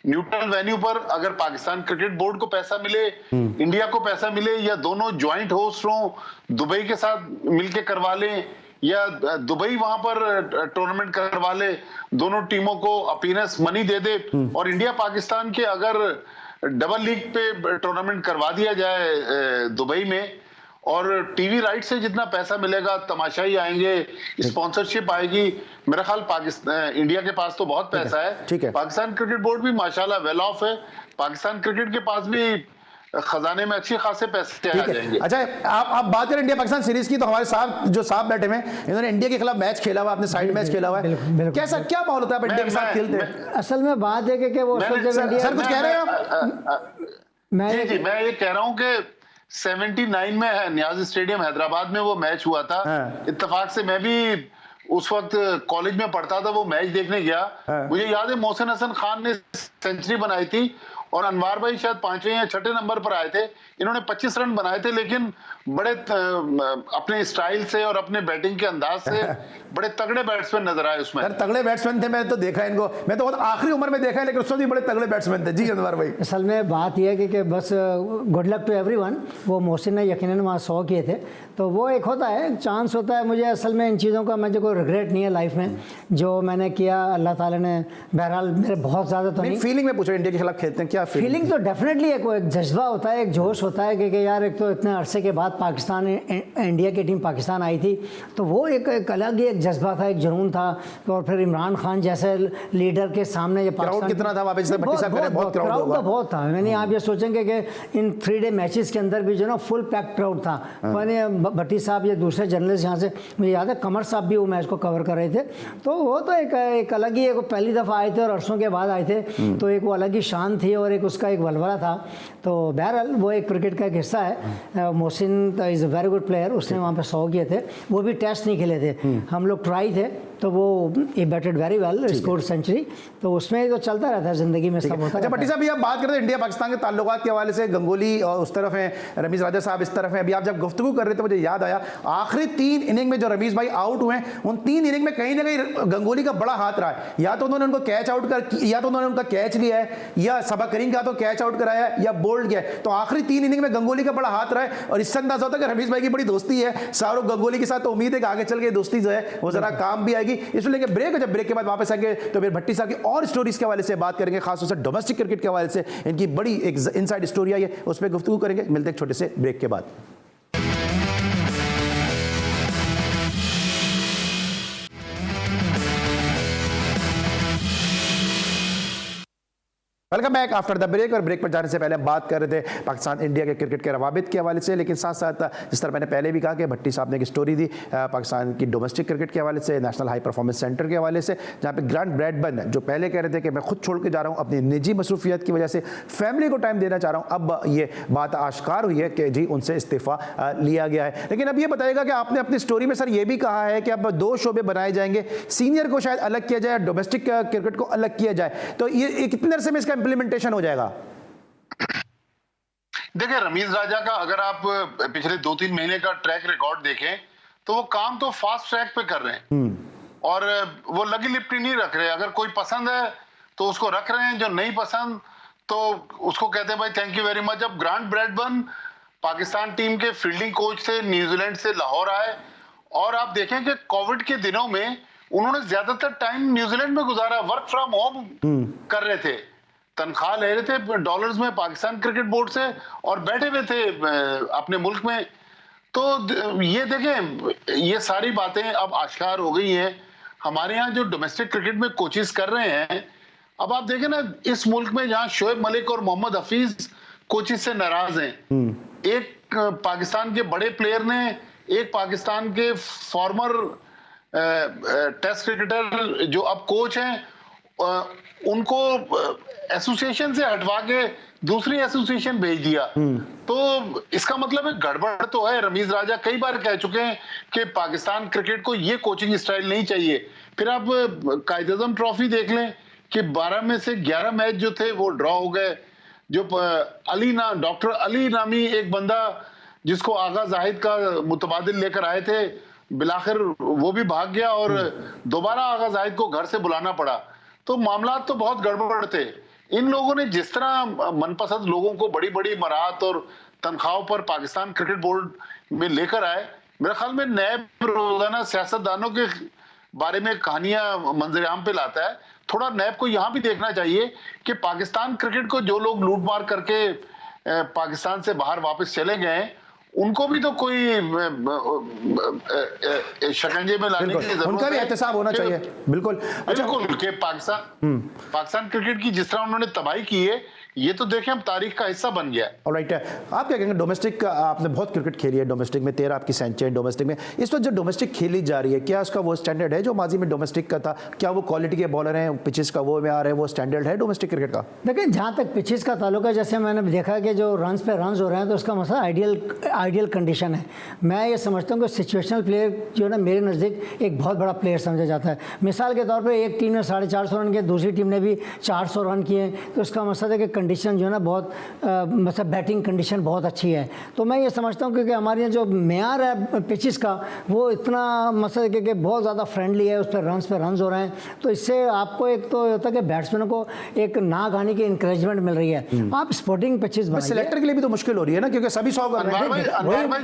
न्यूट्रल वेन्यू पर अगर पाकिस्तान क्रिकेट बोर्ड को पैसा मिले, इंडिया को पैसा मिले, या दोनों ज्वाइंट होस्ट हों, दुबई के साथ मिलके करवा लें, या दुबई वहां पर टूर्नामेंट करवा ले, दोनों टीमों को अपीयरेंस मनी दे दे, और इंडिया पाकिस्तान के अगर डबल लीग पे टूर्नामेंट करवा दिया जाए दुबई में, और टीवी राइट से जितना पैसा मिलेगा, तमाशाई आएंगे, स्पॉन्सरशिप आएगी, मेरा ख्याल पाकिस्तान इंडिया के पास तो बहुत पैसा है। पाकिस्तान क्रिकेट बोर्ड भी माशाल्लाह वेल ऑफ है, पाकिस्तान क्रिकेट के पास भी खजाने में अच्छे खासे पैसे आ जाएंगे। अच्छा, आप बात करें इंडिया पाकिस्तान सीरीज की, तो हमारे साथ जो साथ बैठे हुए हैं, इन्होंने इंडिया के खिलाफ मैच खेला हुआ, आपने साइड मैच खेला हुआ है, कैसा क्या माहौल होता है इंडिया के साथ खेलते हैं? असल में बात है कि वो सर कुछ कह रहे हैं आप? जी, मैं ये कह रहा हूँ कि 79 में न्याज स्टेडियम हैदराबाद में वो मैच हुआ था। इत्तेफाक से मैं भी उस वक्त कॉलेज में पढ़ता था, वो मैच देखने गया। मुझे याद है मोहसिन हसन खान ने सेंचुरी बनाई थी और अनवार भाई शायद 5वें या 6ठे नंबर पर आए थे। इन्होंने 25 रन बनाए थे, लेकिन बड़े अपने स्टाइल से और अपने बैटिंग के अंदाज से बड़े तगड़े बैट्समैन नजर आए उसमें। तगड़े बैट्समैन थे, मैं तो देखा इनको, मैं तो बहुत आखिरी उम्र में देखा है, लेकिन उसमें भी बड़े तगड़े बैट्समैन थे। जी अनवर भाई, असल में बात यह है कि बस गुड लक टू एवरीवन। वो मोहसिन ने यकीनन वहाँ 100 किए थे, तो वो एक होता है, चांस होता है। मुझे असल में इन चीज़ों का मुझे कोई रिग्रेट नहीं है लाइफ में, जो मैंने किया अल्लाह ताला ने, बहरहाल मेरे बहुत ज़्यादा तो नहीं। फीलिंग में पूछो, इंडिया के खिलाफ खेलते हैं क्या फीलिंग? तो डेफिनेटली एक जज्बा होता है, एक जोश होता है कि यार एक तो इतने अरसे के बाद पाकिस्तान, इंडिया की टीम पाकिस्तान आई थी, तो वो एक अलग ही एक जज्बा था, एक जुनून था। और फिर इमरान खान जैसे लीडर के सामने ये पाकिस्तान कितना था, क्राउड तो बहुत था। मैंने आप ये सोचेंगे कि इन 3 डे मैचेस के अंदर भी जो ना फुल पैक क्राउड था। मैंने भट्टी साहब, ये दूसरे जर्नलिस्ट यहाँ से, मुझे याद है कमर साहब भी वो मैच को कवर कर रहे थे। तो वो तो एक अलग ही, एक पहली दफ़ा आए थे और अरसों के बाद आए थे, तो एक वो अलग ही शान थी और एक उसका एक वलवला था। तो बहरहाल वो एक क्रिकेट का एक हिस्सा है। Mohsin is a very good player, उसने वहाँ पे 100 किए थे, वो भी टेस्ट नहीं खेले थे, हम लोग ट्राई थे, तो वो he batted very well, scored century. तो उसमें तो चलता रहता है ज़िंदगी में, सब होता है। भट्टी साहब, आप बात करते हैं इंडिया पाकिस्तान के ताल्लुकात के हवाले से, गंगोली और उस तरफ है, रमीज राजा साहब इस तरफ है। अभी आप जब गुफ्तगू कर रहे थे, मुझे याद आया आखिरी 3 इनिंग में जो रमीज भाई आउट हुए, उन 3 इनिंग में कहीं ना कहीं गंगोली का बड़ा हाथ रहा है। या तो उन्होंने उनको कैच आउट कर, या तो उन्होंने उनका कैच लिया है, या सबा करीम का तो कैच आउट कराया है, या बोल्ड किया है। तो आखिरी 3 इनिंग में गंगोली का बड़ा हाथ रहा है, और इससे अंदाजा होता है कि रमीज भाई की बड़ी दोस्ती है शाहरुख गंगोली के साथ। तो उम्मीद है कि आगे चल के दोस्ती जो है वो जरा काम भी आएगी। इसलिए लेके ब्रेक, जब ब्रेक के बाद वापस आएंगे तो फिर भट्टी साहब की और स्टोरीज के हवाले से बात करेंगे, खासतौर से डोमेस्टिक क्रिकेट के हवाले से इनकी बड़ी एक इनसाइड स्टोरी आई है, उस पर गुफ्तगू करेंगे। मिलते हैं एक छोटे से ब्रेक के बाद। Welcome back after the break. और ब्रेक पर जाने से पहले हम बात कर रहे थे पाकिस्तान इंडिया के क्रिकेट के रवाबित के हवाले से, लेकिन साथ साथ जिस तरह मैंने पहले भी कहा कि भट्टी साहब ने एक स्टोरी दी पाकिस्तान की डोमेस्टिक क्रिकेट के हवाले से, नेशनल हाई परफॉर्मेंस सेंटर के हवाले से, जहाँ पे ग्रांट ब्रैडबर्न जो पहले कह रहे थे कि मैं खुद छोड़ के जा रहा हूँ अपनी निजी मसरूफियत की वजह से, फैमिली को टाइम देना चाह रहा हूँ, अब ये बात आश्कार हुई है कि जी उनसे इस्तीफ़ा लिया गया है। लेकिन अब ये बताइएगा कि आपने अपनी स्टोरी में सर ये भी कहा है कि अब 2 शोबे बनाए जाएंगे, सीनियर को शायद अलग किया जाए, डोमेस्टिक क्रिकेट को अलग किया जाए, तो ये कितने अरसे में इसका इंप्लीमेंटेशन हो जाएगा? देखिए, रमीज राजा का अगर आप पिछले 2-3 महीने का ट्रैक रिकॉर्ड देखें तो वो काम तो फास्ट ट्रैक पे कर रहे हैं और वो लगी लिपटी नहीं रख रहे। अगर कोई पसंद है तो उसको रख रहे हैं, जो नहीं पसंद तो उसको कहते हैं भाई थैंक यू वेरी मच। अब ग्रांट ब्रैडबर्न पाकिस्तान टीम के फील्डिंग कोच थे, न्यूजीलैंड से लाहौर आए और आप देखें कि कोविड के दिनों में उन्होंने ज्यादातर टाइम न्यूजीलैंड में गुजारा, वर्क फ्रॉम होम कर रहे थे, तनख्वाह ले रहे थे डॉलर्स में पाकिस्तान क्रिकेट बोर्ड से और बैठे हुए थे अपने मुल्क में। तो ये देखें, ये सारी बातें अब आश्कार हो गई हैं। हमारे यहाँ जो डोमेस्टिक क्रिकेट में कोचेस कर रहे हैं, अब आप देखें ना, इस मुल्क में जहाँ शोएब मलिक और मोहम्मद हफीज कोचेस से नाराज हैं, एक पाकिस्तान के बड़े प्लेयर ने एक पाकिस्तान के फॉर्मर टेस्ट क्रिकेटर जो अब कोच हैं उनको एसोसिएशन से हटवा के दूसरी एसोसिएशन भेज दिया। तो इसका मतलब है गड़बड़ तो है। रमीज राजा कई बार कह चुके हैं कि पाकिस्तान क्रिकेट को ये कोचिंग स्टाइल नहीं चाहिए। फिर आप कायद-ए-आज़म ट्रॉफी देख लें कि 12 में से 11 मैच जो थे वो ड्रॉ हो गए। जो डॉक्टर अली नामी एक बंदा जिसको आगा जाहिद का मुतबादिल लेकर आए थे, बिलाखिर वो भी भाग गया और दोबारा आगा जाहिद को घर से बुलाना पड़ा। तो मामला तो बहुत गड़बड़ थे। इन लोगों ने जिस तरह मनपसंद लोगों को बड़ी बड़ी मराहत और तनख्वाहों पर पाकिस्तान क्रिकेट बोर्ड में लेकर आए, मेरे ख्याल में नैब रोजाना सियासतदानों के बारे में कहानियां मंजरेआम पे लाता है। थोड़ा नैब को यहाँ भी देखना चाहिए कि पाकिस्तान क्रिकेट को जो लोग लूट मार करके पाकिस्तान से बाहर वापस चले गए, उनको भी तो कोई शिकंजे में लाने की जरूरत है, उनका भी एहतसाब होना चाहिए। बिल्कुल। अच्छा, बिल्कुल कि पाकिस्तान क्रिकेट की जिस तरह उन्होंने तबाही की है, ये तो देखें हम तारीख का हिस्सा बन गया है। ऑलराइट, आप क्या कहेंगे? डोमेस्टिक आपने बहुत क्रिकेट खेली है, डोमेस्टिक में 13 आपकी सेंचुरी डोमेस्टिक में। इस वक्त जो डोमेस्टिक खेली जा रही है, क्या उसका वो स्टैंडर्ड है जो माजी में डोमेस्टिक का था? क्या वो क्वालिटी के बॉलर हैं, पिचेस का वो में आ रहे हैं, वो स्टैंडर्ड है डोमेस्टिक क्रिकेट का? देखिए, जहाँ तक पिचेस का ताल्लुक है, जैसे मैंने देखा कि जो रन पे रन हो रहे हैं, तो उसका मसला आइडियल कंडीशन है। मैं ये समझता हूँ कि सिचुएशनल प्लेयर जो है ना, मेरे नज़दीक एक बहुत बड़ा प्लेयर समझा जाता है। मिसाल के तौर पर एक टीम ने 450 रन किए, दूसरी टीम ने भी 400 रन किए, तो उसका मसला है कि कंडीशन जो है ना बहुत मतलब बैटिंग कंडीशन बहुत अच्छी है। तो मैं ये समझता हूँ क्योंकि हमारे यहाँ जो मेयार है पिचेस का, वो इतना मसला है कि बहुत ज़्यादा फ्रेंडली है, उस पर रन हो रहे हैं। तो इससे आपको एक तो होता है कि बैट्समैनों को एक नाक आने की इंकरेजमेंट मिल रही है। आप स्पोर्टिंग पिचेस बनाइए। सिलेक्टर के लिए भी तो मुश्किल हो रही है ना, क्योंकि सभी 100 अनवर भाई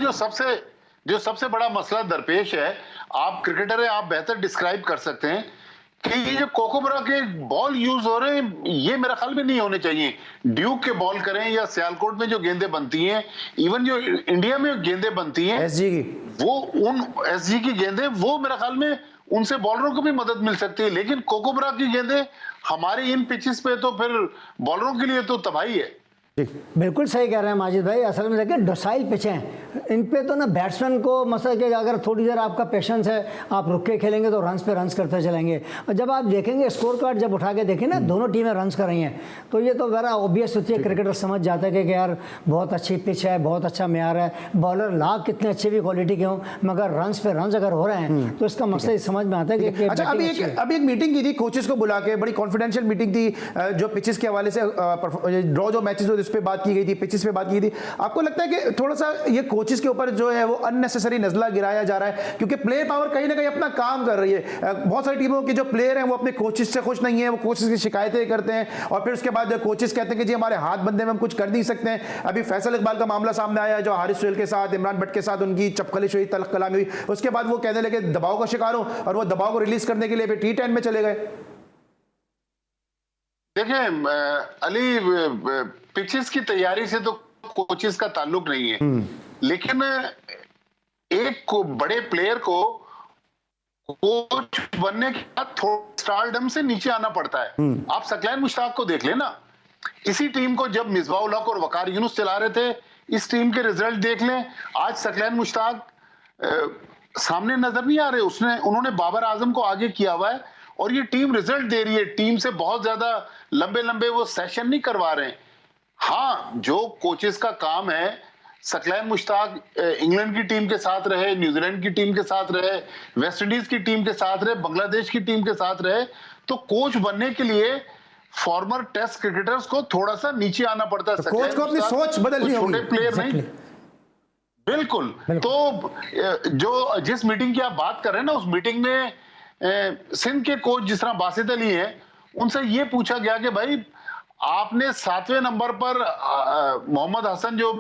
जो सबसे बड़ा मसला दरपेश है, आप क्रिकेटर है, आप बेहतर डिस्क्राइब कर सकते हैं कि ये जो कोकोबरा के बॉल यूज हो रहे हैं, ये मेरे ख्याल में नहीं होने चाहिए। ड्यूक के बॉल करें या सियालकोट में जो गेंदें बनती हैं, इवन जो इंडिया में गेंदें बनती हैं एसजी की गेंदें, वो मेरे ख्याल में उनसे बॉलरों को भी मदद मिल सकती है। लेकिन कोकोबरा की गेंदें हमारे इन पिचेस पे तो फिर बॉलरों के लिए तो तबाही है। बिल्कुल सही कह रहे हैं माजिद भाई। असल में देखिए, डोसाइल पिचें हैं, इन पे तो ना बैट्समैन को मसला कि अगर थोड़ी देर आपका पेशेंस है, आप रुक के खेलेंगे तो रन्स पे रन्स करते चलेंगे। और जब आप देखेंगे स्कोर कार्ड जब उठा के देखें ना, दोनों टीमें रन्स कर रही हैं, तो ये तो बड़ा ऑब्वियस होती है, क्रिकेटर समझ जाता है कि यार बहुत अच्छी पिच है, बहुत अच्छा मेयार है, बॉलर लाख कितने अच्छे भी क्वालिटी के हों, मगर रन्स पे रन्स अगर हो रहे हैं तो इसका मसला समझ में आता है कि अच्छा, अभी एक मीटिंग की थी कोचेस को बुला के, बड़ी कॉन्फिडेंशियल मीटिंग थी, जो पिचेस के हवाले से ड्रॉ जो मैचेस उस पर बात की गई थी, पिचेस पे बात की थी। आपको लगता है कि थोड़ा सा ये कोचेस के ऊपर जो है वो अननेसेसरी नजला गिराया जा रहा है? क्योंकि प्लेयर पावर कहीं ना कहीं अपना काम कर रही है। बहुत सारी टीमों के जो प्लेयर हैं वो अपने कोचेस से खुश नहीं है, वो कोचेस की शिकायतें करते हैं और फिर उसके बाद कोचेस कहते हैं कि जी हमारे हाथ बंधे में हम कुछ कर नहीं सकते हैं। अभी फैसल इकबाल का मामला सामने आया, जो हारिस सुहेल के साथ, इमरान भट्ट के साथ उनकी चपकलिश हुई, तल्ख कलामी हुई, उसके बाद वो कहने लगे दबाव का शिकार हो और वो दबाव को रिलीज करने के लिए फिर T10 में चले गए। देखें अली, पिचेस की तैयारी से तो कोचेस का ताल्लुक नहीं है, लेकिन एक बड़े प्लेयर को कोच बनने के बाद थोड़ा स्टारडम से नीचे आना पड़ता है। आप सकलैन मुश्ताक को देख लेना, इसी टीम को जब मिसबाह उल हक और वकार यूनुस चला रहे थे, इस टीम के रिजल्ट देख लें। आज सकलैन मुश्ताक सामने नजर नहीं आ रहे, उन्होंने बाबर आजम को आगे किया हुआ है और ये टीम रिजल्ट दे रही है। टीम से बहुत ज्यादा लंबे लंबे वो सेशन नहीं करवा रहे हैं। हाँ, जो कोचेस का काम है, सकलैन मुश्ताक इंग्लैंड की टीम के साथ रहे, न्यूजीलैंड की टीम के साथ रहे, वेस्ट इंडीज की टीम के साथ रहे, बांग्लादेश की टीम के साथ रहे, तो कोच बनने के लिए फॉर्मर टेस्ट क्रिकेटर्स को थोड़ा सा नीचे आना पड़ता है। कोच को अपनी सोच बदलनी होगी। छोटे प्लेयर नहीं, बिल्कुल। तो जो जिस मीटिंग की आप बात कर रहे हैं ना, उस मीटिंग में सिंध के कोच जिस तरह बासित अली हैं, उनसे ये पूछा गया कि भाई आपने 7वें नंबर पर मोहम्मद हसन जो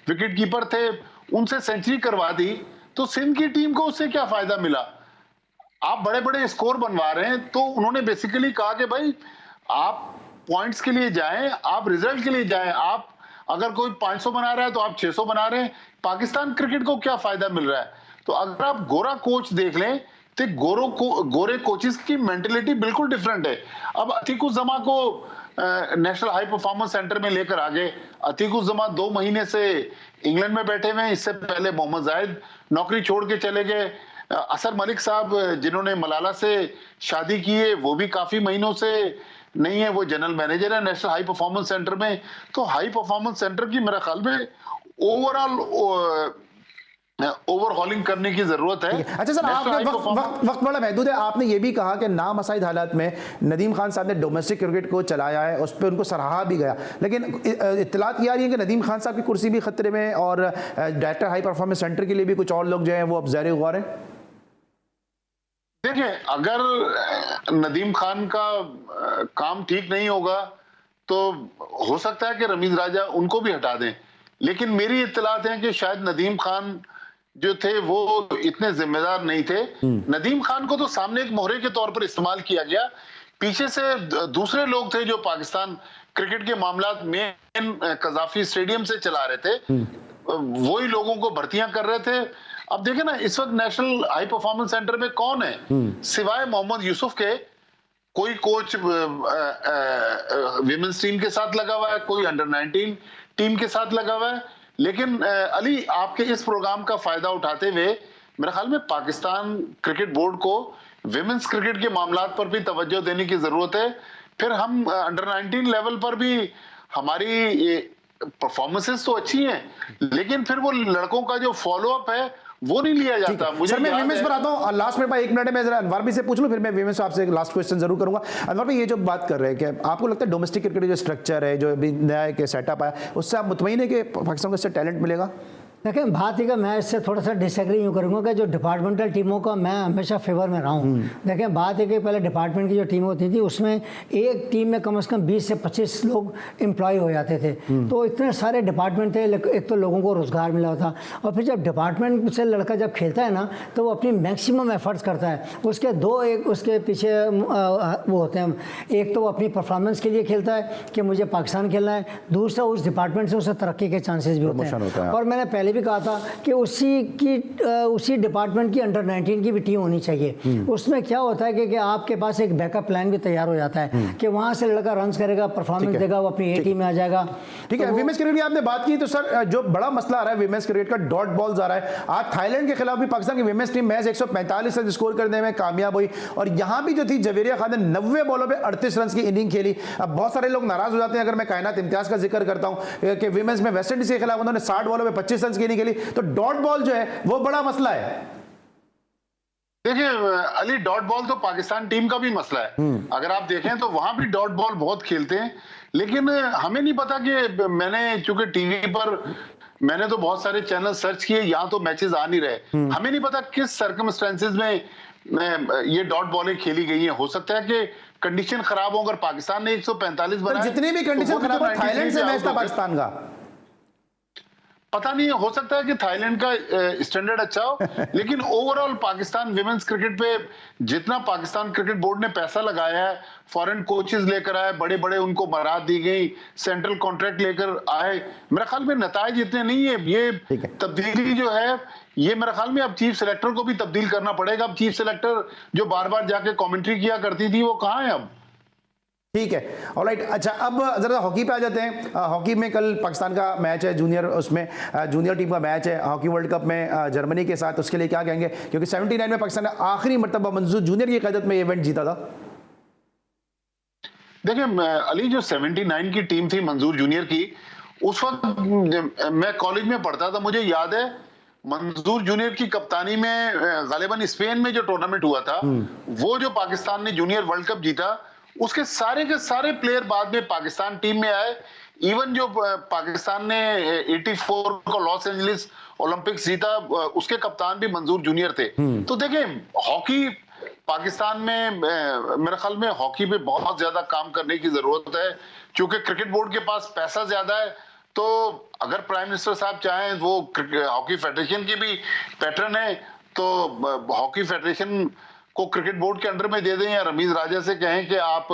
विकेट कीपर थे उनसे सेंचुरी करवा दी, तो सिंध की टीम को उससे क्या फायदा मिला? आप बड़े बड़े स्कोर बनवा रहे हैं। तो उन्होंने बेसिकली कहा कि भाई आप पॉइंट्स के लिए जाएं, आप रिजल्ट के लिए जाएं। आप अगर कोई 500 बना रहा है तो आप 600 बना रहे हैं। पाकिस्तान क्रिकेट को क्या फायदा मिल रहा है? तो अगर आप गोरा कोच देख लें तो गोरे कोचेस की मेंटेलिटी बिल्कुल डिफरेंट है। अब अतीकुज़्ज़मा को नेशनल हाई परफॉर्मेंस सेंटर में लेकर आ गए। अतीकुज़्ज़मा 2 महीने से इंग्लैंड में बैठे हुए हैं। इससे पहले मोहम्मद जाहिद नौकरी छोड़ के चले गए। असर मलिक साहब जिन्होंने मलाला से शादी की है, वो भी काफी महीनों से नहीं है, वो जनरल मैनेजर है नेशनल हाई परफॉर्मेंस सेंटर में। तो हाई परफॉर्मेंस सेंटर की मेरे ख्याल में ओवरऑल ओवरहॉलिंग करने की जरूरत है। अच्छा सर, आपने वक्त बड़ा महदूद है। आपने ये भी कहा कि नामसाइद हालात में नदीम खान साहब ने डोमेस्टिक क्रिकेट को चलाया है, उस पर उनको सराहा भी गया, लेकिन इत्तलात ये आ रही है कि नदीम खान साहब की कुर्सी भी खतरे में और डायरेक्टर हाई परफॉर्मेंस सेंटर के लिए भी कुछ और लोग जो हैं वो अब ज़ाहिर गौर हैं। देखिए, अगर नदीम खान का काम ठीक नहीं होगा तो हो सकता है कि रमीज राजा उनको भी हटा दें, लेकिन मेरी इत्तलात है कि शायद नदीम खान जो थे वो इतने जिम्मेदार नहीं थे। नदीम खान को तो सामने एक मोहरे के तौर पर इस्तेमाल किया गया। पीछे से दूसरे लोग थे जो पाकिस्तान क्रिकेट के मामलात में कजाफी स्टेडियम से चला रहे थे, वही लोगों को भर्तियां कर रहे थे। अब देखें ना, इस वक्त नेशनल हाई परफॉर्मेंस सेंटर में कौन है सिवाय मोहम्मद यूसुफ के? कोई कोच विमेंस टीम के साथ लगा हुआ है, कोई अंडर 19 टीम के साथ लगा हुआ है। लेकिन अली, आपके इस प्रोग्राम का फायदा उठाते हुए मेरे ख्याल में पाकिस्तान क्रिकेट बोर्ड को विमेंस क्रिकेट के मामलात पर भी तवज्जो देने की जरूरत है। फिर हम अंडर 19 लेवल पर भी हमारी परफॉर्मेंसेस तो अच्छी हैं, लेकिन फिर वो लड़कों का जो फॉलो अप है वो नहीं लिया जाता। मुझे मैं विमेंस पर आता हूं लास्ट में, 1 मिनट में जरा अनवर भी से पूछ लूं, फिर मैं विमेंस आपसे एक लास्ट क्वेश्चन जरूर करूंगा। अनवर भाई, ये जो बात कर रहे हैं कि आपको लगता है डोमेस्टिक क्रिकेट जो स्ट्रक्चर है, जो अभी नया के सेटअप है, उससे आप मुतमईन है कि पाकिस्तान को इससे टैलेंट मिलेगा? देखिए, बात है कि मैं इससे थोड़ा सा डिसएग्री यूँ करूँगा कि जो डिपार्टमेंटल टीमों का मैं हमेशा फेवर में रहा हूँ। देखें, बात है कि पहले डिपार्टमेंट की जो टीम होती थी उसमें एक टीम में कम से कम 20 से 25 लोग एम्प्लॉय हो जाते थे। तो इतने सारे डिपार्टमेंट थे, एक तो लोगों को रोज़गार मिला था, और फिर जब डिपार्टमेंट से लड़का जब खेलता है ना तो वो अपनी मैक्सिमम एफर्ट्स करता है। उसके उसके पीछे वो होते हैं, एक तो वो अपनी परफॉर्मेंस के लिए खेलता है कि मुझे पाकिस्तान खेलना है, दूसरा उस डिपार्टमेंट से उसे तरक्की के चांसेस भी होते हैं। और मैंने पहले भी कहा था कि उसी डिपार्टमेंट की अंडर 19 की भी टीम होनी चाहिए। उसमें क्या होता है कि आपके पास एक बैकअप प्लान भी तैयार हो जाता है कि वहां से लड़का रन करेगा, परफॉर्मेंस देगा, वो अपनी ए टीम में आ जाएगा। ठीक है, विमेंस क्रिकेट की आपने बात की, तो सर जो बड़ा मसला आ रहा है विमेंस क्रिकेट का, डॉट बॉल्स आ रहा है। आज थाईलैंड के खिलाफ भी पाकिस्तान की women's team match 145 run score करने में कामयाब हुई, और यहां भी जो थी जवेरिया खान ने 90 बॉलों पे 38 रन की इनिंग खेली। अब बहुत सारे लोग नाराज हो जाते हैं अगर मैं कायनात इम्तियाज का जिक्र करता हूं कि विमेंस में वेस्ट इंडीज के खिलाफ उन्होंने 60 बॉलों पे 25 रन की इनिंग खेली। तो डॉट बॉल जो है वो बड़ा मसला है। देखिए अली, डॉट बॉल तो पाकिस्तान टीम का भी मसला है। अगर आप देखें तो वहां भी डॉट बॉल बहुत खेलते हैं, लेकिन हमें नहीं पता कि मैंने चूंकि टीवी पर मैंने तो बहुत सारे चैनल सर्च किए, यहाँ तो मैचेस आ नहीं रहे। हमें नहीं पता किस सर्कमस्टेंसेस में ये डॉट बॉलें खेली गई हैं। हो सकता है कि कंडीशन खराब हो, अगर पाकिस्तान ने 145 बनाए, जितनी भी कंडीशन खराब हो, थाईलैंड से मैच था पाकिस्तान का, पता नहीं, हो सकता है कि थाईलैंड का स्टैंडर्ड अच्छा हो, लेकिन ओवरऑल पाकिस्तान विमेंस क्रिकेट पे जितना पाकिस्तान क्रिकेट बोर्ड ने पैसा लगाया है, फॉरेन कोचेस लेकर आए, बड़े बड़े उनको बारात दी गई, सेंट्रल कॉन्ट्रैक्ट लेकर आए, मेरे ख्याल में नताइज इतने नहीं है। ये तब्दीली जो है ये मेरे ख्याल में अब चीफ सेलेक्टर को भी तब्दील करना पड़ेगा। अब चीफ सेलेक्टर जो बार बार जाके कमेंट्री किया करती थी वो कहाँ है अब? ठीक है, ऑलराइट। अच्छा, अब ज़रा हॉकी पे आ जाते हैं। हॉकी में कल पाकिस्तान का मैच है जूनियर, उसमें जूनियर टीम का मैच है हॉकी वर्ल्ड कप में जर्मनी के साथ। उसके लिए क्या कहेंगे, क्योंकि 79 में पाकिस्तान ने आखिरी मरतबा मंजूर जूनियर की क़यादत में इवेंट जीता था। देखिए अली, जो 79 की टीम थी मंजूर जूनियर की, उस वक्त मैं कॉलेज में पढ़ता था, मुझे याद है मंजूर जूनियर की कप्तानी में गालिबन स्पेन में जो टूर्नामेंट हुआ था, वो जो पाकिस्तान ने जूनियर वर्ल्ड कप जीता, उसके सारे के सारे प्लेयर बाद में पाकिस्तान टीम में आए। इवन जो पाकिस्तान ने 84 को लॉस एंजलिस ओलंपिक्स जीता, उसके कप्तान भी मंजूर जूनियर थे। तो देखिए, हॉकी पाकिस्तान में मेरे ख्याल में हॉकी पे बहुत ज्यादा काम करने की जरूरत है, क्योंकि क्रिकेट बोर्ड के पास पैसा ज्यादा है। तो अगर प्राइम मिनिस्टर साहब चाहें, वो हॉकी फेडरेशन की भी पैटर्न है, तो हॉकी फेडरेशन को क्रिकेट बोर्ड के अंडर में दे दें, या रमीज राजा से कहें कि आप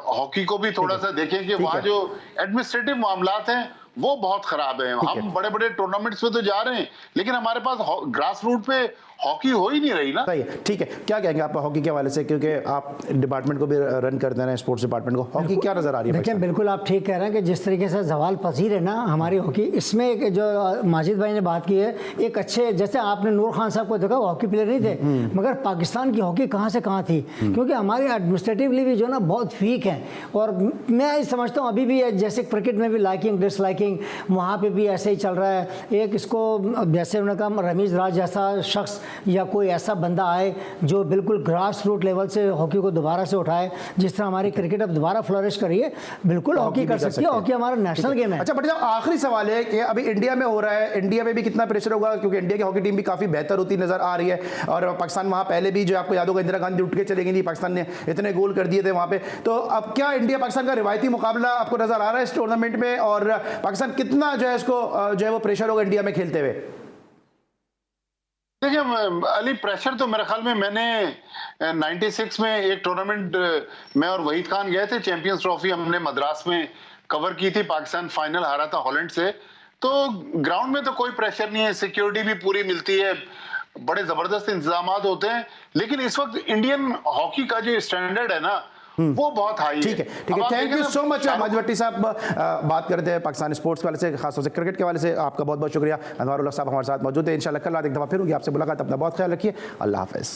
हॉकी को भी थोड़ा सा देखें कि वहाँ जो एडमिनिस्ट्रेटिव मामलात हैं वो बहुत खराब है। हम बड़े बड़े टूर्नामेंट्स में तो जा रहे हैं, लेकिन हमारे पास ग्रास रूट पे हॉकी हो ही नहीं रही ना। सही है, ठीक है। क्या कहेंगे आप हॉकी के हवाले से, क्योंकि आप डिपार्टमेंट को भी रन करते हैं, स्पोर्ट्स डिपार्टमेंट को, हॉकी क्या नजर आ रही है? देखिए, बिल्कुल आप ठीक कह रहे हैं कि जिस तरीके से जवाल पजीर है ना हमारी हॉकी, इसमें एक जो माजिद भाई ने बात की है, एक अच्छे, जैसे आपने नूर खान साहब को देखा, हॉकी प्लेयर नहीं थे, मगर पाकिस्तान की हॉकी कहाँ से कहाँ थी, क्योंकि हमारी एडमिनिस्ट्रेटिवली भी जो ना बहुत वीक है। और मैं समझता हूँ अभी भी जैसे क्रिकेट में भी लाइकिंग डिसलाइकिंग वहाँ पे भी ऐसे ही चल रहा है। एक इसको जैसे उन्होंने कहा, रमीज राज जैसा शख्स या कोई ऐसा बंदा आए जो बिल्कुल ग्रास रूट लेवल से हॉकी को दोबारा से उठाए, जिस तरह हमारी क्रिकेट अब दोबारा फ्लोरिश करी है, बिल्कुल हॉकी कर सकती है। हॉकी हमारा नेशनल गेम है। अच्छा बट जब आखिरी सवाल है कि अभी इंडिया में हो रहा है, इंडिया में भी कितना प्रेशर होगा, क्योंकि इंडिया की हॉकी टीम भी काफी बेहतर होती नजर आ रही है। और पाकिस्तान वहां पहले भी, जो आपको याद होगा, इंदिरा गांधी उठ के चले गई थी, पाकिस्तान ने इतने गोल कर दिए थे वहां पे। तो अब क्या इंडिया पाकिस्तान का रिवायती मुकाबला आपको नजर आ रहा है इस टूर्नामेंट में, और पाकिस्तान कितना जो है इसको जो है वो प्रेशर होगा इंडिया में खेलते हुए? देखिए अली, प्रेशर तो मेरे ख्याल में, मैंने 96 में एक टूर्नामेंट मैं और वहीद खान गए थे, चैंपियंस ट्रॉफी हमने मद्रास में कवर की थी, पाकिस्तान फाइनल हारा था हॉलैंड से। तो ग्राउंड में तो कोई प्रेशर नहीं है, सिक्योरिटी भी पूरी मिलती है, बड़े जबरदस्त इंतजाम होते हैं। लेकिन इस वक्त इंडियन हॉकी का जो स्टैंडर्ड है ना, वो बहुत हाई है। ठीक है, ठीक है, thank you so much Majid Bhatti साहब। बात करते हैं पाकिस्तान स्पोर्ट्स के वाले से, खासतौर से क्रिकेट के वाले से। आपका बहुत बहुत शुक्रिया। अनवारुल्लाह साहब हमारे साथ मौजूद है। इंशाल्लाह कल रात एक दफ़ा फिर होगी आपसे मुलाकात। अपना बहुत ख्याल रखिए। अल्लाह हाफ़िज़।